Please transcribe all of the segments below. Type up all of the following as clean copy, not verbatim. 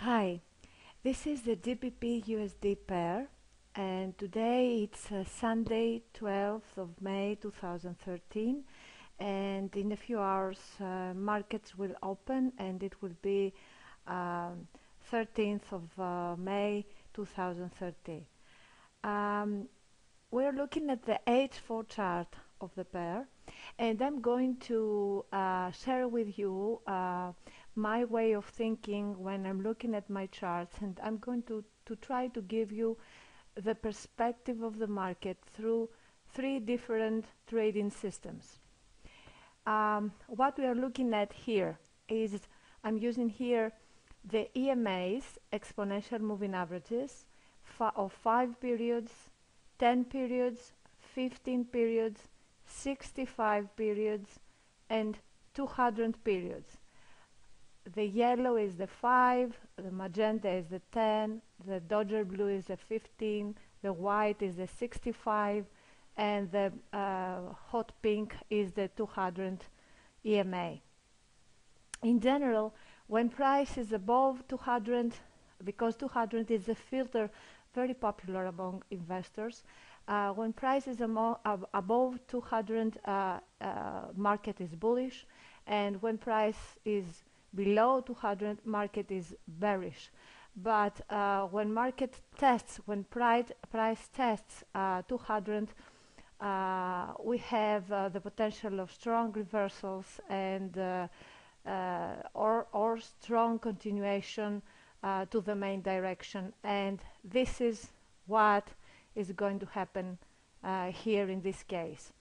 Hi, this is the GBPUSD pair, and today it's Sunday, 12th of May 2013, and in a few hours markets will open, and it will be 13th of May 2013. We're looking at the H4 chart of the pair, and I'm going to share with you my way of thinking when I'm looking at my charts, and I'm going to try to give you the perspective of the market through three different trading systems. What we are looking at here is I'm using here the EMAs, exponential moving averages, of 5 periods, 10 periods, 15 periods, 65 periods, and 200 periods. The yellow is the 5, the magenta is the 10, the dodger blue is the 15, the white is the 65, and the hot pink is the 200 EMA. In general, when price is above 200, because 200 is a filter very popular among investors, when price is above 200, market is bullish, and when price is below 200, market is bearish. But when market tests, when price tests 200, we have the potential of strong reversals and or strong continuation to the main direction, and this is what is going to happen here in this case.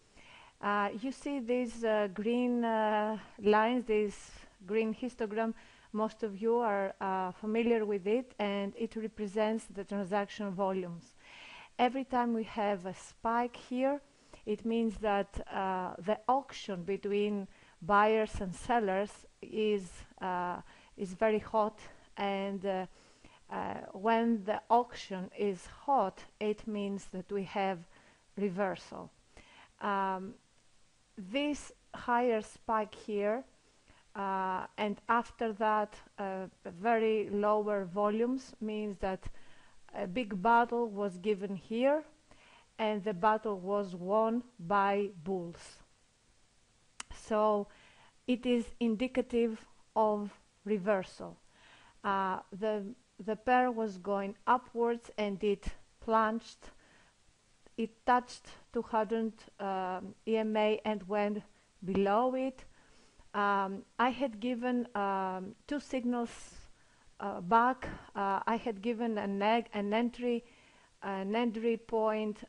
You see these green lines, this green histogram. Most of you are familiar with it, and it represents the transaction volumes. Every time we have a spike here, it means that the auction between buyers and sellers is very hot, and when the auction is hot, it means that we have reversal. This higher spike here, and after that very lower volumes, means that a big battle was given here, and the battle was won by bulls. So it is indicative of reversal. The pair was going upwards, and it plunged. It touched 200 EMA and went below it. I had given two signals back. I had given an entry point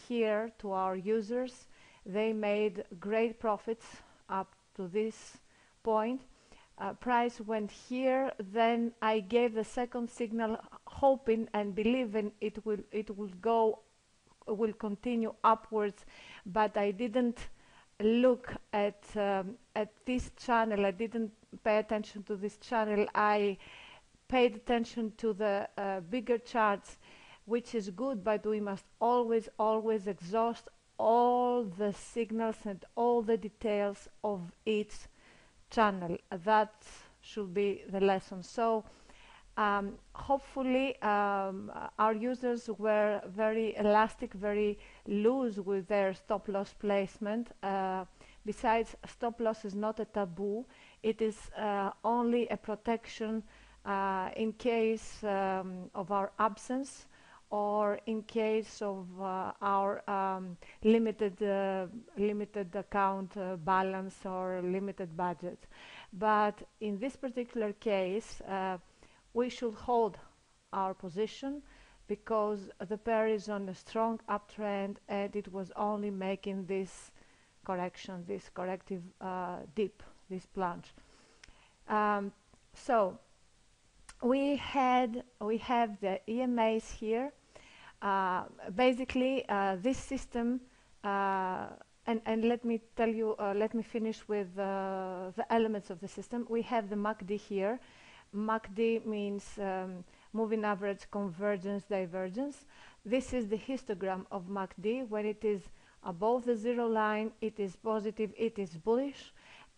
here to our users. They made great profits up to this point. Price went here, then I gave the second signal, hoping and believing it will continue upwards, but I didn't look at this channel. I didn't pay attention to this channel. I paid attention to the bigger charts, which is good, but we must always exhaust all the signals and all the details of each channel. That should be the lesson. So hopefully our users were very elastic, very loose with their stop loss placement. Besides, stop loss is not a taboo. It is only a protection in case of our absence, or in case of our limited account balance or limited budget. But in this particular case, we should hold our position, because the pair is on a strong uptrend, and it was only making this correction, this corrective dip, this plunge. So we have the EMAs here. Basically, this system, and let me tell you, let me finish with the elements of the system. We have the MACD here. MACD means moving average convergence divergence. This is the histogram of MACD. When it is above the zero line, it is positive, it is bullish,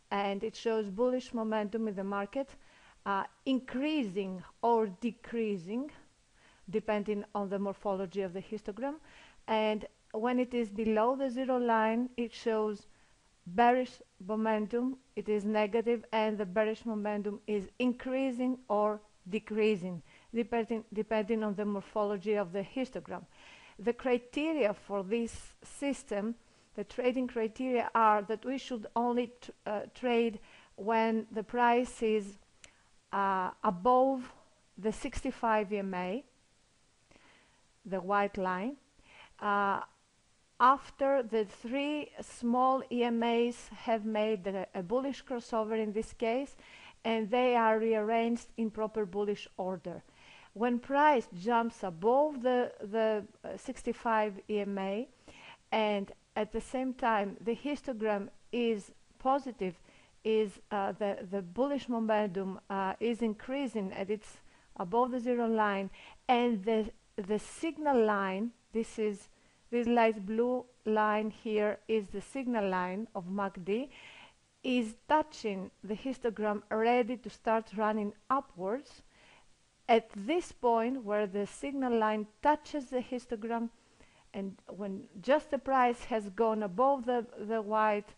and it shows bullish momentum in the market. increasing or decreasing depending on the morphology of the histogram. And when it is below the zero line, it shows bearish momentum, it is negative, and the bearish momentum is increasing or decreasing depending on the morphology of the histogram. The criteria for this system, the trading criteria, are that we should only trade when the price is above the 65 EMA, the white line, after the three small EMAs have made a bullish crossover in this case, and they are rearranged in proper bullish order. When price jumps above the 65 EMA, and at the same time the histogram is positive, is the bullish momentum is increasing and it's above the zero line, and the signal line, this light blue line here is the signal line of MACD, is touching the histogram, ready to start running upwards. At this point where the signal line touches the histogram, and when just the price has gone above the white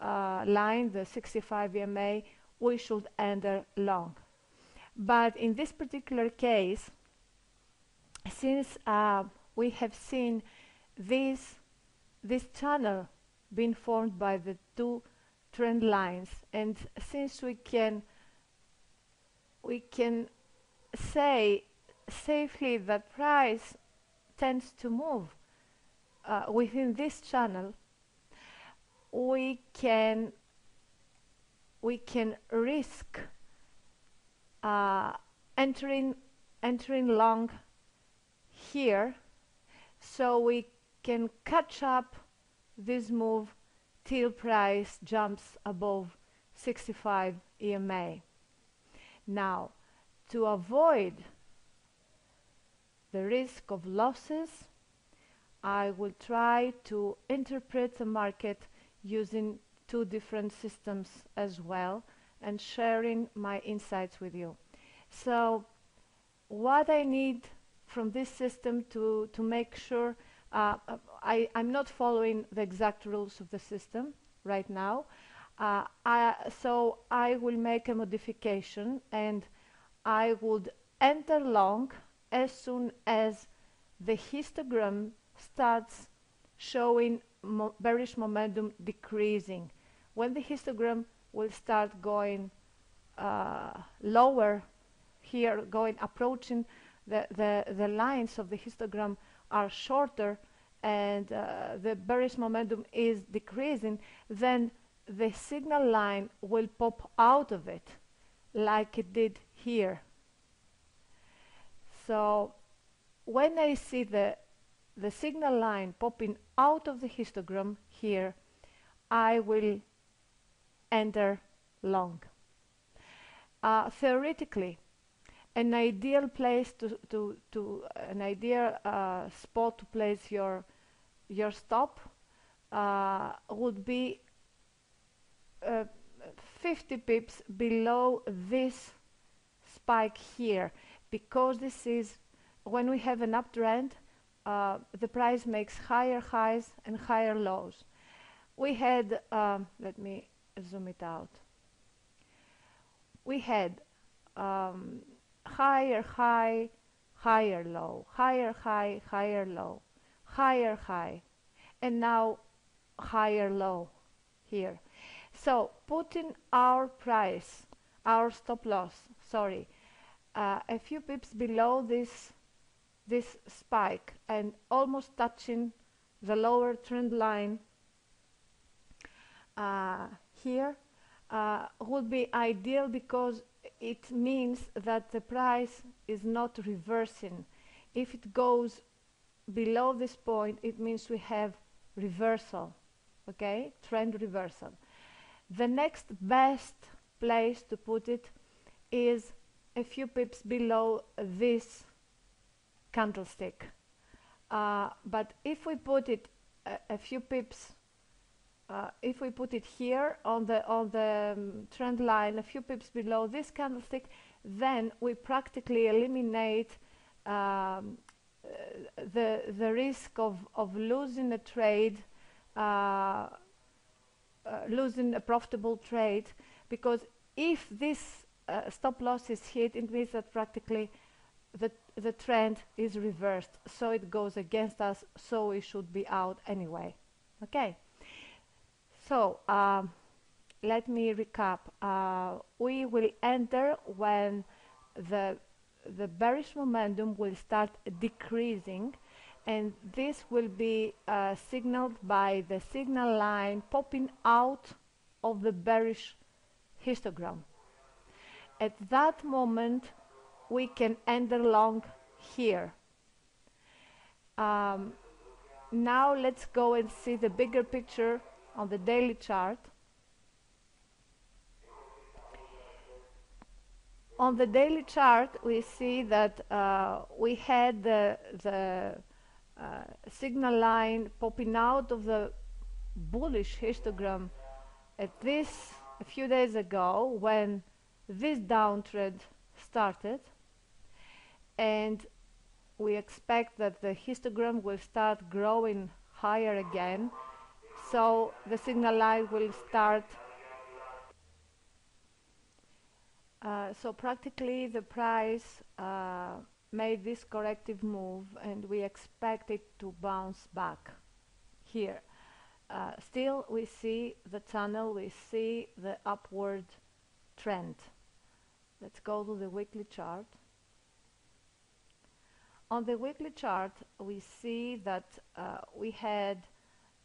line, the 65 EMA, we should enter long. But in this particular case, since we have seen this channel being formed by the two trend lines, and since we can say safely that price tends to move within this channel, we can risk entering long here, so we can catch up this move till price jumps above 65 EMA. Now, to avoid the risk of losses, I will try to interpret the market using two different systems as well, and sharing my insights with you. So what I need from this system to make sure, I'm not following the exact rules of the system right now, so I will make a modification, and I would enter long as soon as the histogram starts showing bearish momentum decreasing. When the histogram will start going lower here, approaching the lines of the histogram are shorter, and the bearish momentum is decreasing, then the signal line will pop out of it like it did here. So when I see the signal line popping out of the histogram here, I will enter long. Theoretically, an ideal place an ideal spot to place your stop would be 50 pips below this spike here, because this is when we have an uptrend, the price makes higher highs and higher lows. We had, let me zoom it out. We had higher high, higher low, higher high, higher low, higher high, and now higher low here. So putting our price, our stop loss, sorry, a few pips below this spike and almost touching the lower trend line here would be ideal, because it means that the price is not reversing. If it goes below this point, it means we have reversal, okay, trend reversal. The next best place to put it is a few pips below this candlestick. But if we put it a few pips, if we put it here on the trend line, a few pips below this candlestick, then we practically eliminate the risk of losing a trade, uh, losing a profitable trade, because if this stop loss is hit, it means that practically the trend is reversed, so it goes against us, so we should be out anyway. Okay, so let me recap. We will enter when the bearish momentum will start decreasing, and this will be signaled by the signal line popping out of the bearish histogram. At that moment we can enter long here. Now let's go and see the bigger picture on the daily chart. On the daily chart, we see that we had the signal line popping out of the bullish histogram at this a few days ago when this downtrend started, and we expect that the histogram will start growing higher again, so the signal line will start. So practically the price made this corrective move, and we expect it to bounce back here. Still we see the tunnel, we see the upward trend. Let's go to the weekly chart. On the weekly chart we see that we had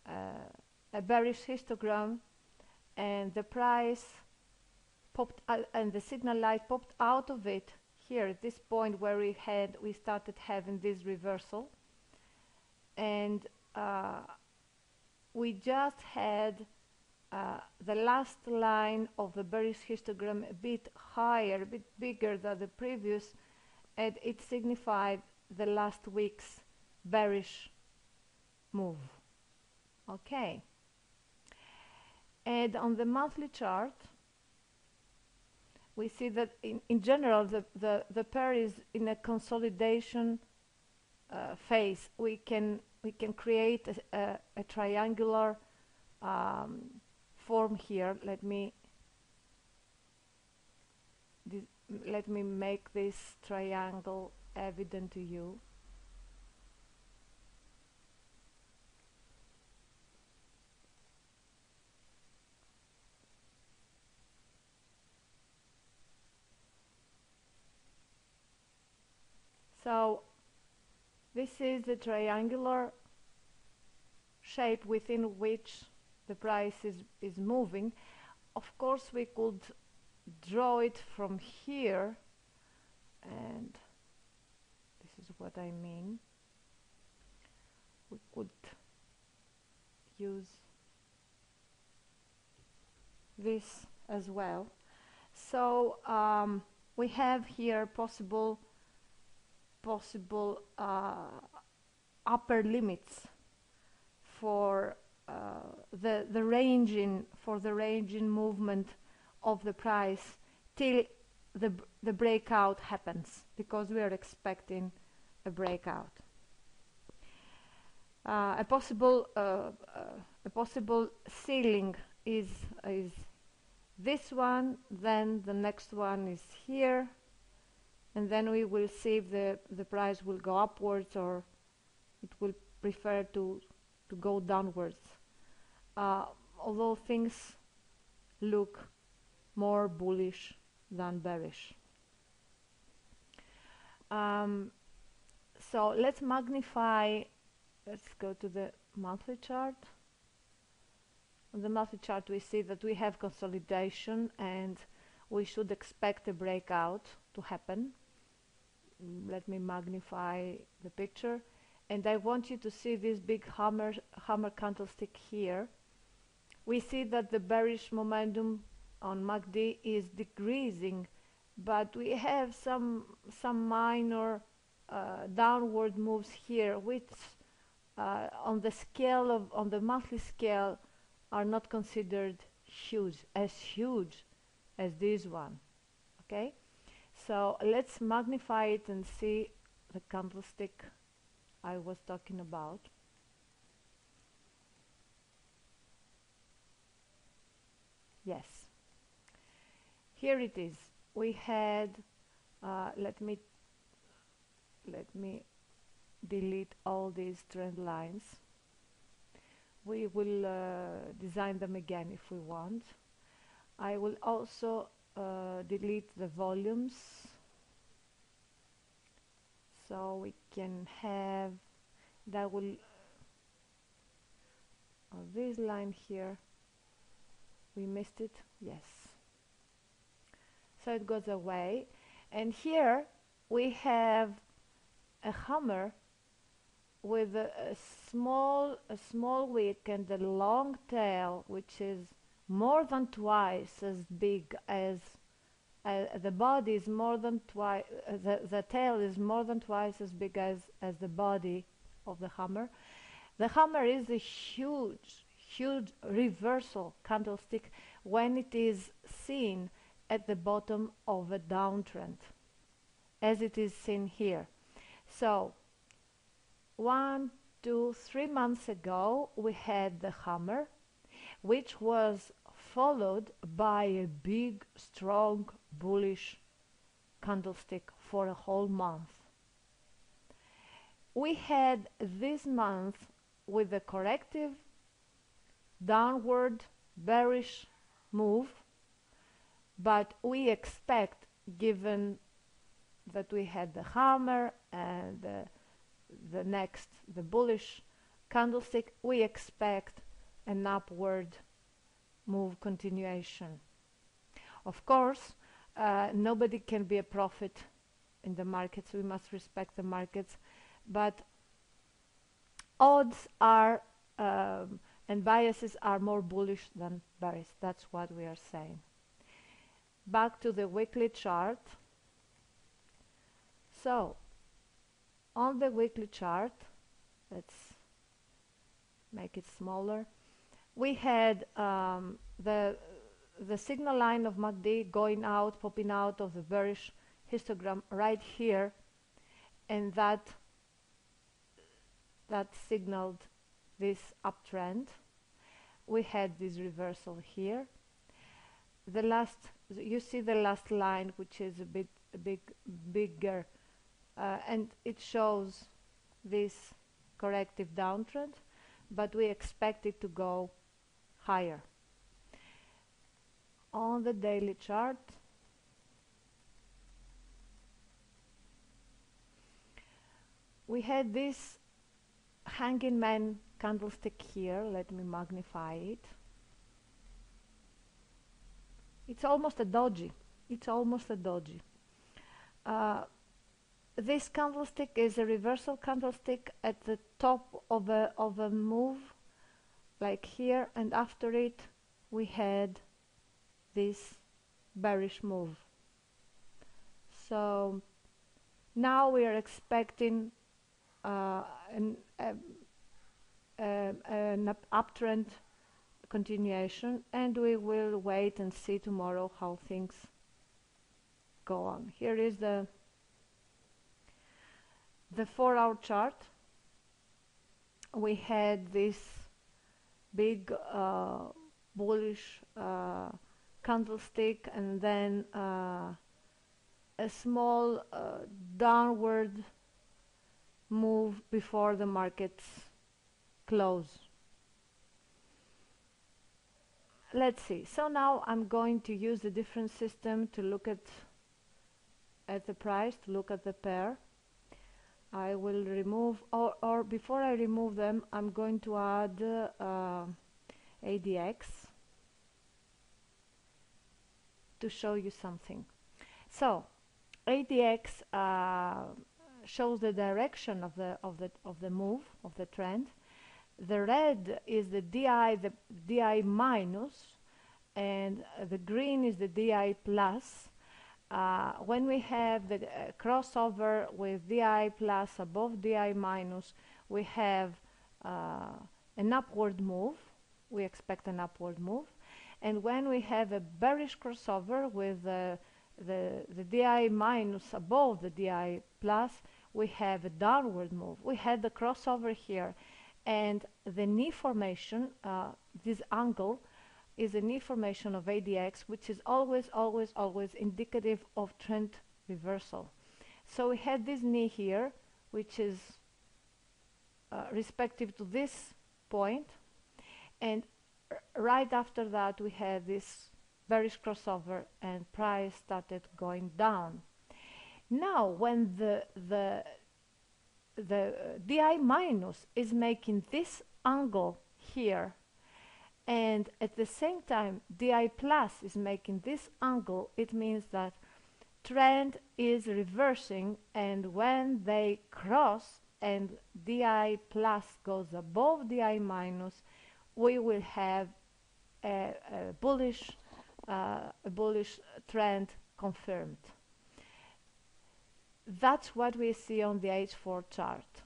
a bearish histogram, and the price popped and the signal light popped out of it here at this point where we started having this reversal, and we just had the last line of the bearish histogram a bit higher, a bit bigger than the previous, and it signified the last week's bearish move. Okay, and on the monthly chart we see that in general the pair is in a consolidation phase. We can create a triangular form here. Let me make this triangle evident to you. So this is the triangular shape within which the price is moving. Of course we could draw it from here, and this is what I mean. We could use this as well. So we have here possible upper limits for the ranging movement of the price till the breakout happens, because we are expecting a breakout. A possible ceiling is this one, then the next one is here, and then we will see if the price will go upwards or it will prefer to go downwards, although things look more bullish than bearish. So let's magnify. Let's go to the monthly chart. On the monthly chart we see that we have consolidation, and we should expect a breakout to happen. Let me magnify the picture, and I want you to see this big hammer candlestick here. We see that the bearish momentum on MACD is decreasing, but we have some minor downward moves here, which on the monthly scale are not considered huge as this one. Okay, So let's magnify it and see the candlestick I was talking about. Yes, here it is. We had, let me delete all these trend lines. We will design them again if we want. I will also delete the volumes, so we can have that will this line here, we missed it, yes, so it goes away. And here we have a hammer with a small wick and a long tail, which is more than twice as big as the body is more than twice, the tail is more than twice as big as the body of the hammer. The hammer is a huge reversal candlestick when it is seen at the bottom of a downtrend, as it is seen here. So 1, 2, 3 months ago we had the hammer, which was followed by a big, strong, bullish candlestick for a whole month. We had this month with a corrective downward bearish move, but we expect, given that we had the hammer and the bullish candlestick, we expect an upward move continuation. Of course, nobody can be a prophet in the markets. We must respect the markets, but odds are and biases are more bullish than bearish. That's what we are saying. Back to the weekly chart. So on the weekly chart, let's make it smaller. We had the signal line of MACD going out, popping out of the bearish histogram right here, and that signaled this uptrend. We had this reversal here. The last, you see the last line, which is a bit bigger, and it shows this corrective downtrend, but we expect it to go higher. On the daily chart, we had this hanging man candlestick here. Let me magnify it. It's almost a doji. It's almost a doji. This candlestick is a reversal candlestick at the top of a move, like here, and after it we had this bearish move. So now we are expecting an uptrend continuation, and we will wait and see tomorrow how things go on. Here is the 4-hour chart. We had this big bullish candlestick, and then a small downward move before the markets close. Let's see. So now I'm going to use a different system to look at the price, to look at the pair. I will remove, or before I remove them, I'm going to add ADX to show you something. So ADX shows the direction of the move, of the trend. The red is the DI minus, and the green is the DI plus. When we have the crossover with DI plus above DI minus, we have an upward move. We expect an upward move. And when we have a bearish crossover with the DI minus above the DI plus, we have a downward move. We had the crossover here, and the knee formation, this angle, is a knee formation of ADX, which is always, always, always indicative of trend reversal. So we had this knee here, which is respective to this point, and right after that we had this bearish crossover and price started going down. Now when the DI minus is making this angle here, and at the same time DI plus is making this angle, it means that trend is reversing, and when they cross and DI plus goes above DI minus, we will have a bullish trend confirmed. That's what we see on the H4 chart.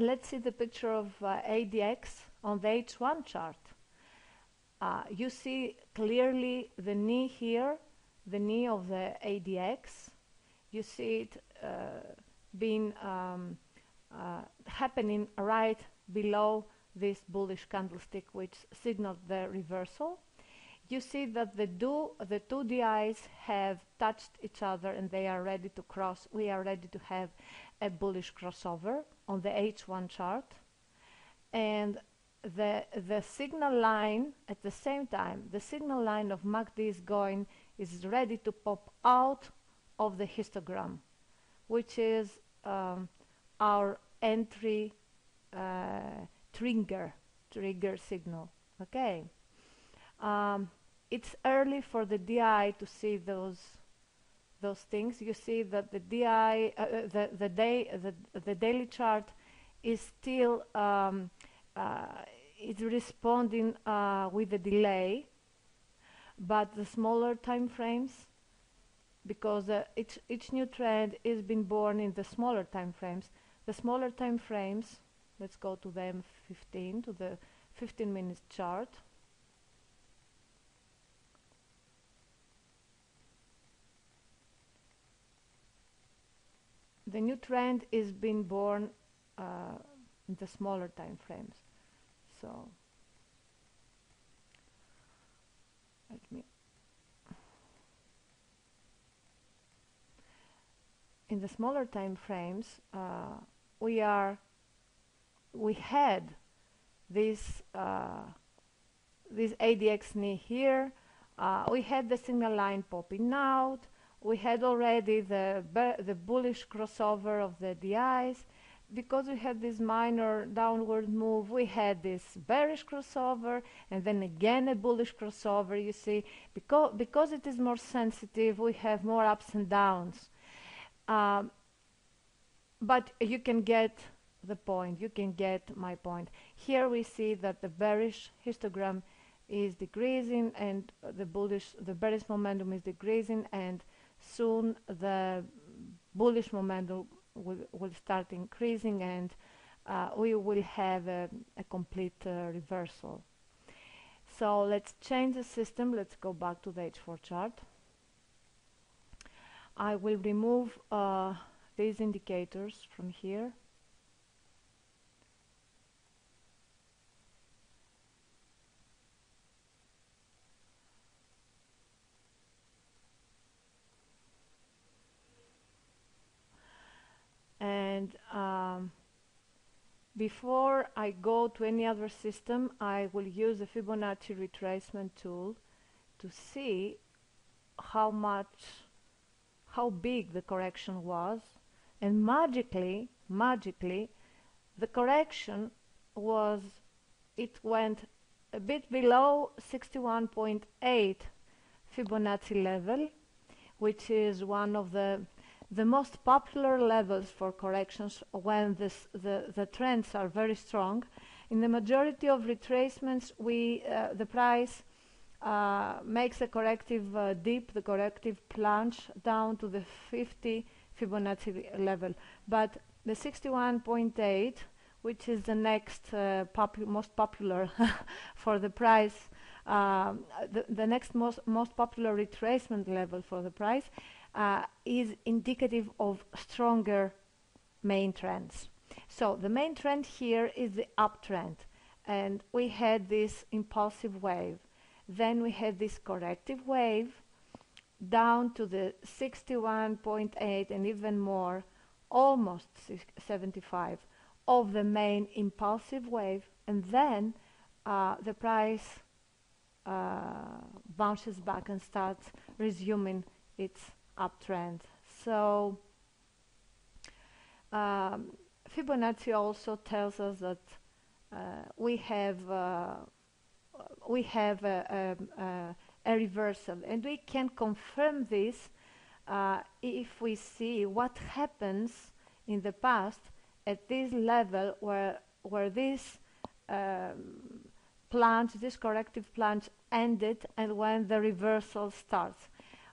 Let's see the picture of ADX on the H1 chart. You see clearly the knee here, the knee of the ADX. You see it being happening right below this bullish candlestick, which signaled the reversal. You see that the two DIs have touched each other and they are ready to cross. We are ready to have a bullish crossover on the H1 chart, and the signal line at the same time, the signal line of MACD is ready to pop out of the histogram, which is our entry trigger signal. Okay. It's early for the DI to see those things. You see that the DI, the daily chart is still it's responding with a delay, but the smaller time frames, because each new trend is being born in the smaller time frames. The smaller time frames, let's go to the M15, to the 15-minute chart. The new trend is being born in the smaller time frames. So let me. In the smaller time frames, we had this ADX knee here. We had the signal line popping out. We had already the bullish crossover of the DIs. Because we had this minor downward move, we had this bearish crossover and then again a bullish crossover. You see, because it is more sensitive, we have more ups and downs. But you can get the point, you can get my point. Here we see that the bearish histogram is decreasing and the bearish momentum is decreasing, and soon the bullish momentum will start increasing, and we will have a complete reversal. So let's change the system. Let's go back to the H4 chart. I will remove these indicators from here. And before I go to any other system, I will use the Fibonacci Retracement tool to see how big the correction was. And magically, the correction it went a bit below 61.8 Fibonacci level, which is one of the most popular levels for corrections when the trends are very strong. In the majority of retracements, the price makes a corrective dip, the corrective plunge down to the 50 Fibonacci level. But the 61.8, which is the next most popular for the price The next most popular retracement level for the price is indicative of stronger main trends. So the main trend here is the uptrend, and we had this impulsive wave. Then we had this corrective wave down to the 61.8 and even more, almost 75 of the main impulsive wave, and then the price bounces back and starts resuming its uptrend. So Fibonacci also tells us that we have a reversal, and we can confirm this if we see what happens in the past at this level where this plunge, this corrective plunge ended, and when the reversal starts.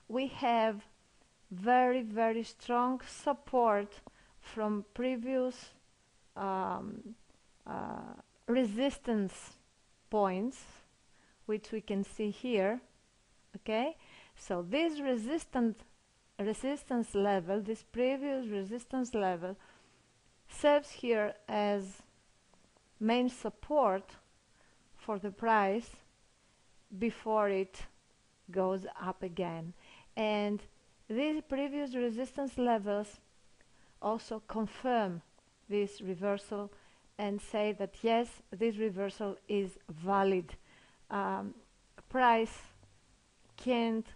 We have very, very strong support from previous resistance points, which we can see here. Okay, so this resistance level, this previous resistance level, serves here as main support for the price before it goes up again. And these previous resistance levels also confirm this reversal and say that yes, this reversal is valid. Price can't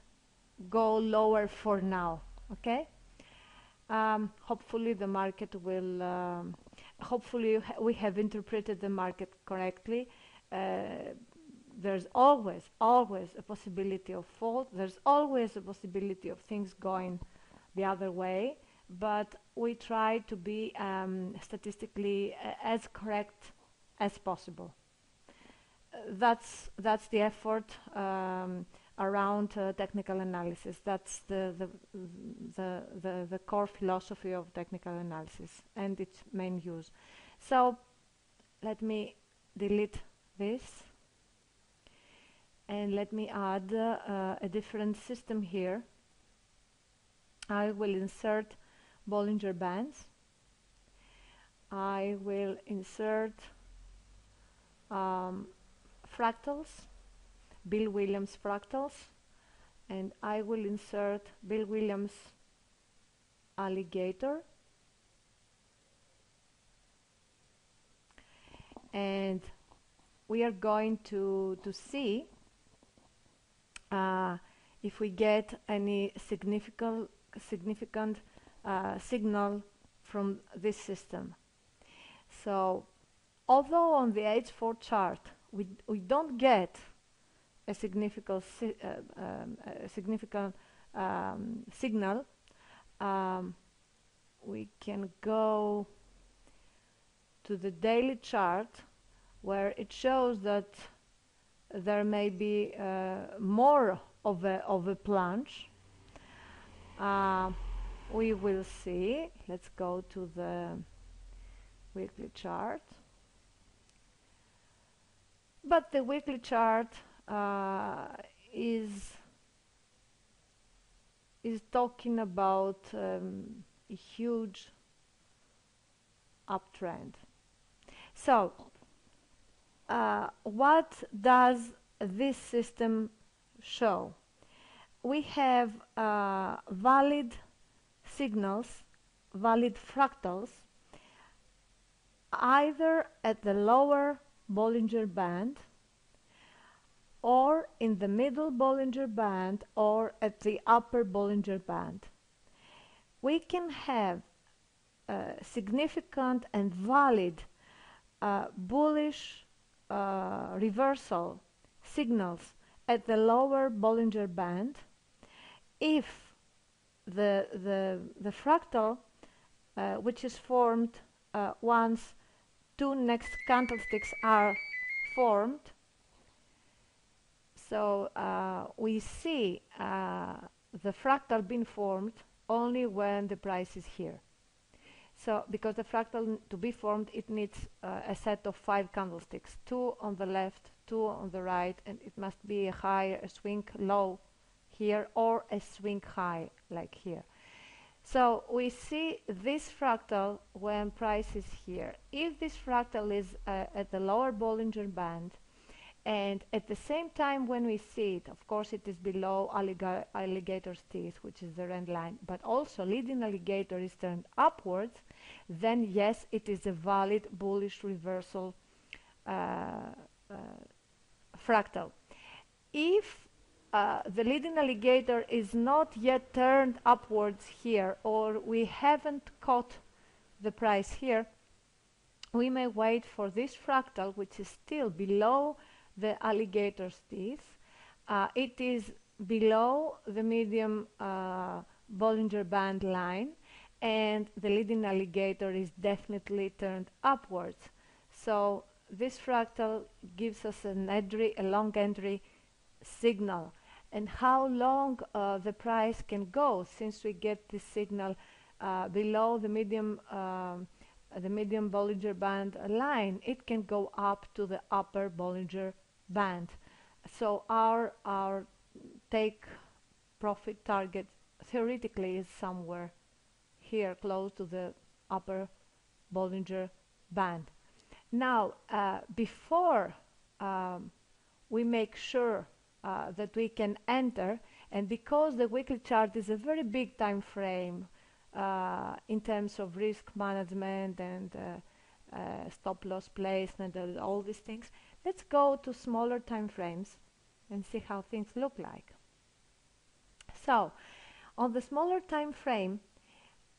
go lower for now. Okay, hopefully the market will hopefully we have interpreted the market correctly. There's always a possibility of fault. There's always a possibility of things going the other way, but we try to be statistically as correct as possible. That's the effort around technical analysis. That's the core philosophy of technical analysis and its main use. So let me delete this and let me add a different system here. I will insert Bollinger Bands. I will insert fractals, Bill Williams fractals, and I will insert Bill Williams alligator, and we are going to see if we get any significant signal from this system. So although on the H4 chart we don't get a significant signal, we can go to the daily chart where it shows that there may be more of a plunge. We will see. Let's go to the weekly chart. But the weekly chart is talking about a huge uptrend. So what does this system show? We have valid signals, valid fractals, either at the lower Bollinger Band or in the middle Bollinger Band or at the upper Bollinger Band. We can have significant and valid bullish reversal signals at the lower Bollinger Band if the fractal which is formed once two next candlesticks are formed. So we see the fractal being formed only when the price is here. So because the fractal to be formed, it needs a set of 5 candlesticks, 2 on the left, 2 on the right, and it must be a high, a swing low here, or a swing high like here. So we see this fractal when price is here. If this fractal is at the lower Bollinger Band, and at the same time when we see it, of course it is below alligator's teeth, which is the red line, but also leading alligator is turned upwards, then yes, it is a valid bullish reversal fractal. If the leading alligator is not yet turned upwards here, or we haven't caught the price here, we may wait for this fractal, which is still below the alligator's teeth. It is below the medium Bollinger Band line, and the leading alligator is definitely turned upwards. So this fractal gives us an entry, a long entry signal. And how long the price can go, since we get this signal below the medium Bollinger Band line, it can go up to the upper Bollinger Band. So our take profit target theoretically is somewhere here close to the upper Bollinger Band. Now before we make sure that we can enter, and because the weekly chart is a very big time frame in terms of risk management and stop loss placement and all these things, let's go to smaller time frames and see how things look like. So on the smaller time frame,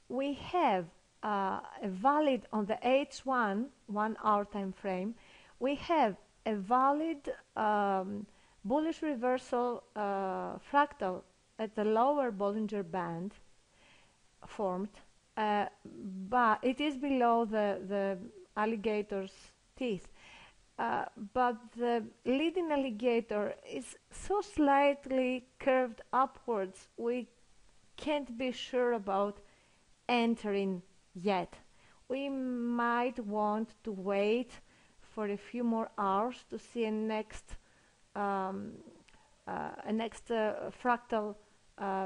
we have a valid, on the H1 1 hour time frame, we have a valid bullish reversal fractal at the lower Bollinger Band formed, but it is below the alligator's teeth. But the leading alligator is so slightly curved upwards, we can't be sure about entering yet. We might want to wait for a few more hours to see a next fractal,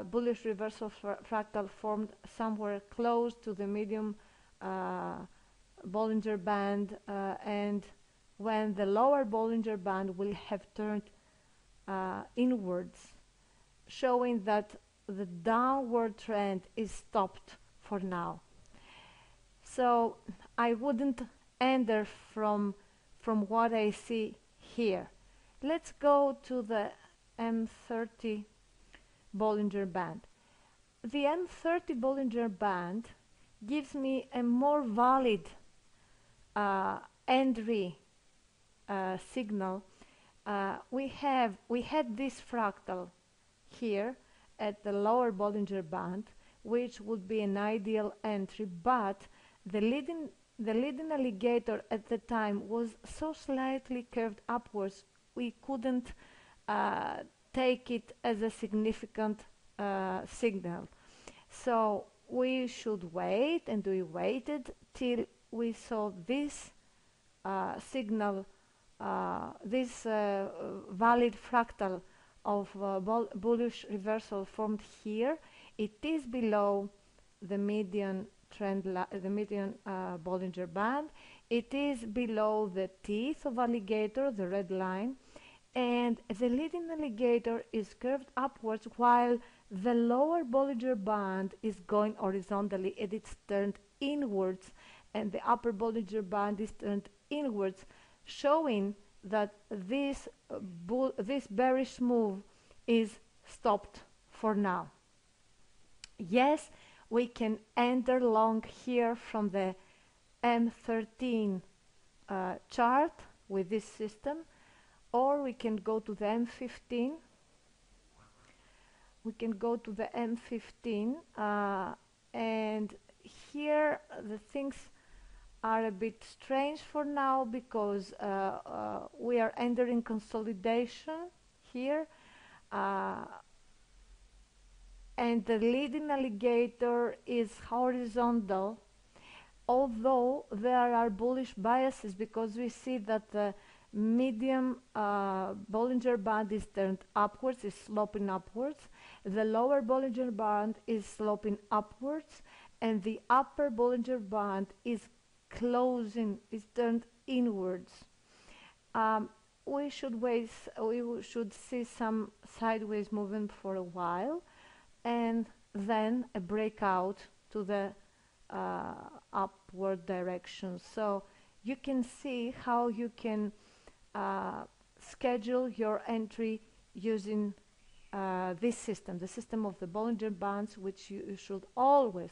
bullish reversal fractal formed somewhere close to the medium Bollinger Band, and when the lower Bollinger Band will have turned inwards, showing that the downward trend is stopped for now. So I wouldn't enter from what I see here. Let's go to the M30 Bollinger Band. The M30 Bollinger Band gives me a more valid entry signal. We had this fractal here at the lower Bollinger Band, which would be an ideal entry, but the leading alligator at the time was so slightly curved upwards, we couldn't take it as a significant signal. So we should wait, and we waited till we saw this signal, this valid fractal of bullish reversal formed here. It is below the median trend, the median Bollinger Band. It is below the teeth of alligator, the red line, and the leading alligator is curved upwards while the lower Bollinger Band is going horizontally and it's turned inwards, and the upper Bollinger Band is turned inwards, showing that this bearish move is stopped for now. Yes, we can enter long here from the M13 chart with this system, or we can go to the M15. We can go to the M15, and here the things are a bit strange for now, because we are entering consolidation here, and the leading alligator is horizontal, although there are bullish biases, because we see that the medium Bollinger Band is turned upwards, is sloping upwards. The lower Bollinger Band is sloping upwards, and the upper Bollinger Band is closing, is turned inwards. We should see some sideways movement for a while, and then a breakout to the upward direction. So you can see how you can schedule your entry using this system, the system of the Bollinger Bands, which you should always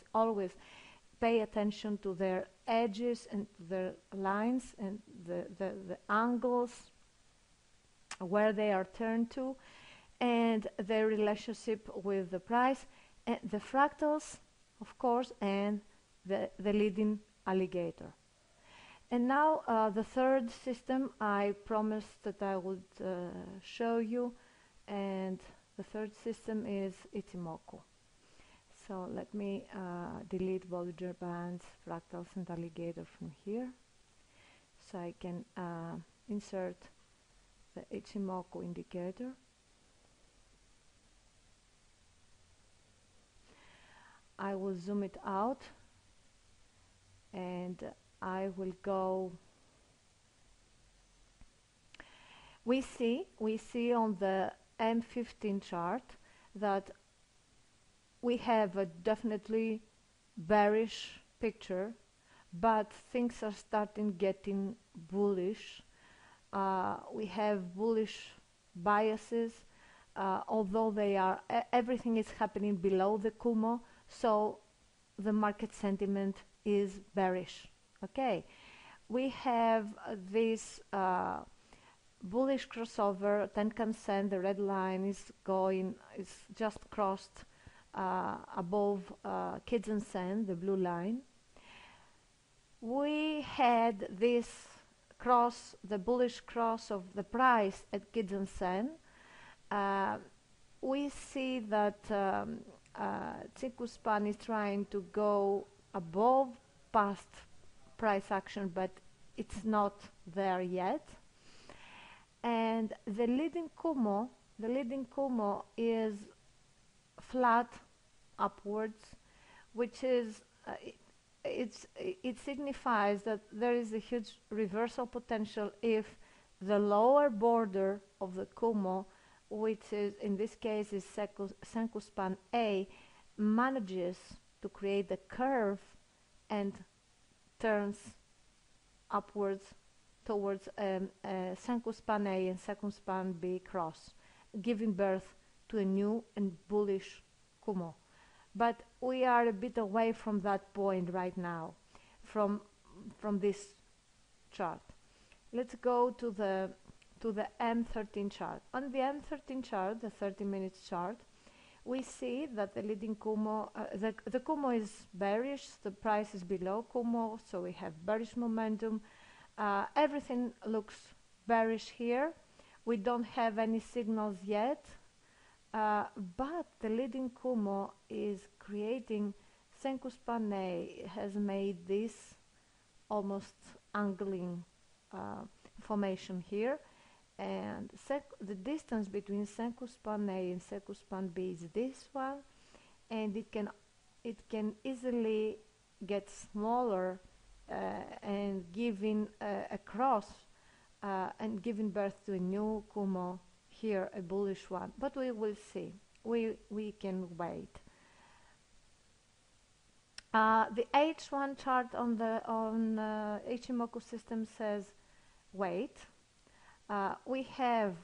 pay attention to their edges and their lines and the angles where they are turned to, and their relationship with the price, and the fractals, of course, and the leading alligator. And now the third system I promised that I would show you, and the third system is Ichimoku. So let me delete Bollinger Bands, fractals, and alligator from here, so I can insert the Ichimoku indicator. I will zoom it out, and I will go. We see on the M15 chart that we have a definitely bearish picture, but things are starting getting bullish. We have bullish biases, although they are everything is happening below the Kumo, so the market sentiment is bearish. Okay, we have this bullish crossover, Tenkan-sen, the red line is just crossed above Kijun-sen, the blue line. We had this cross, the bullish cross of the price at Kijun-sen. We see that Chikou-span is trying to go above past price action, but it's not there yet. And the leading Kumo is flat upwards, which is it signifies that there is a huge reversal potential if the lower border of the Kumo, which is in this case is Senkou-span A, manages to create a curve and turns upwards towards Senkou-span A and Senkou-span B cross, giving birth to a new and bullish Kumo. But we are a bit away from that point right now, from this chart. Let's go to the M13 chart. On the M13 chart, the 30 minutes chart, we see that the leading Kumo, the Kumo is bearish, the price is below Kumo, so we have bearish momentum. Everything looks bearish here. We don't have any signals yet, but the leading Kumo is creating, Senkou-span A has made this almost angling formation here, and the distance between Senkou-span A and Senkou-span B is this one, and it can easily get smaller and giving a cross and giving birth to a new Kumo here, a bullish one. But we will see. We can wait. The H1 chart on the Ichimoku system says wait. We have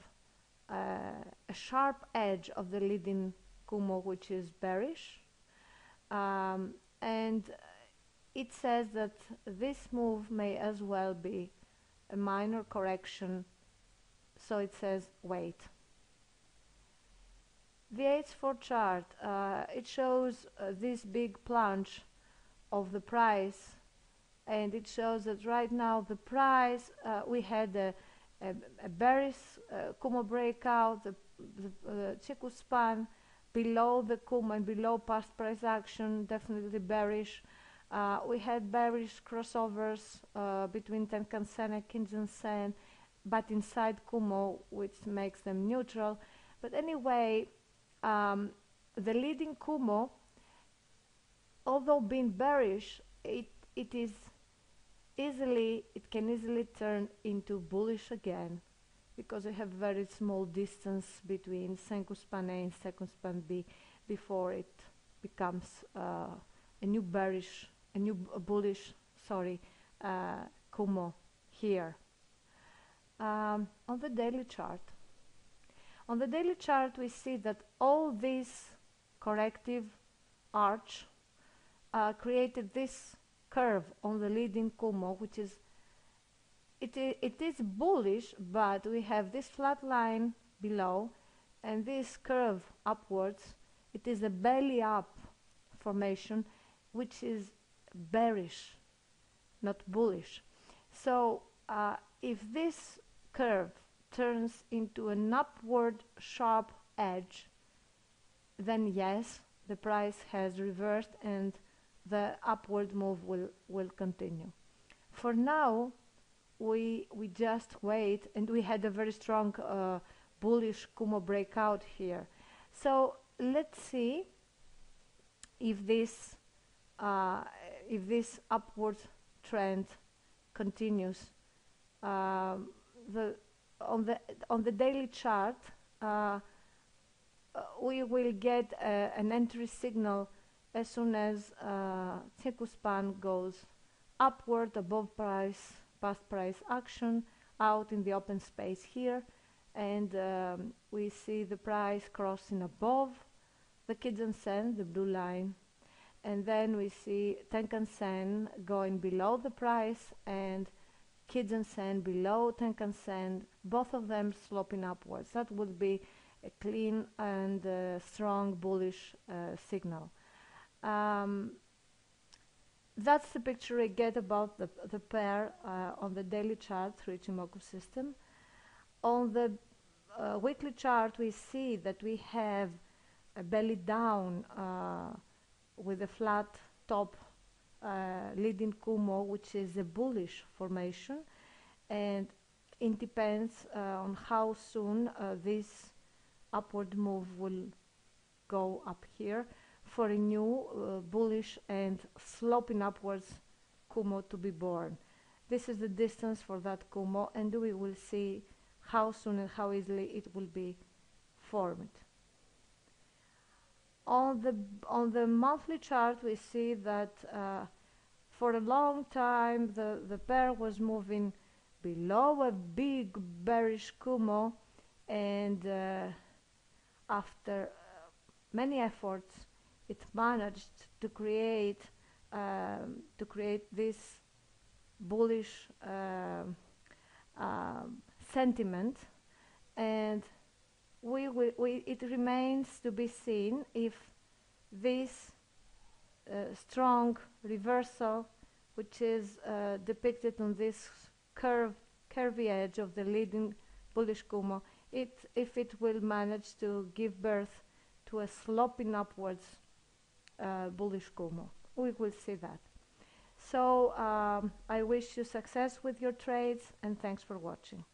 a sharp edge of the leading Kumo, which is bearish, and it says that this move may as well be a minor correction, so it says wait. The H4 chart, it shows this big plunge of the price, and it shows that right now the price, we had a bearish Kumo breakout, the Chikou-span below the Kumo and below past price action, definitely bearish. We had bearish crossovers between Tenkan-sen and Kijun-sen, but inside Kumo, which makes them neutral. But anyway, the leading Kumo, although being bearish, it can easily turn into bullish again, because we have very small distance between Senkou span A and Senkou span B before it becomes a new bullish, Kumo here. On the daily chart. On the daily chart, we see that all this corrective arch created this curve on the leading Kumo, which is it is bullish, but we have this flat line below and this curve upwards. It is a belly up formation, which is bearish, not bullish. So if this curve turns into an upward sharp edge, then yes, the price has reversed and the upward move will continue. For now, we just wait, and we had a very strong bullish Kumo breakout here. So let's see if this upward trend continues. On the daily chart, we will get an entry signal as soon as Senkou span goes upward above price, past price action, out in the open space here, and we see the price crossing above the Kijun-sen, the blue line, and then we see Tenkan-sen going below the price and Kijun-sen below Tenkan-sen, both of them sloping upwards. That would be a clean and strong bullish signal. That's the picture I get about the pair on the daily chart through Ichimoku system. On the weekly chart, we see that we have a belly down with a flat top leading Kumo, which is a bullish formation, and it depends on how soon this upward move will go up here for a new bullish and sloping upwards Kumo to be born. This is the distance for that Kumo, and we will see how soon and how easily it will be formed. On the monthly chart, we see that for a long time the pair was moving below a big bearish Kumo, and after many efforts, it managed to create this bullish sentiment, and it remains to be seen if this strong reversal, which is depicted on this curvy edge of the leading bullish Kumo, if it will manage to give birth to a sloping upwards bullish Kumo. We will see that. So I wish you success with your trades, and thanks for watching.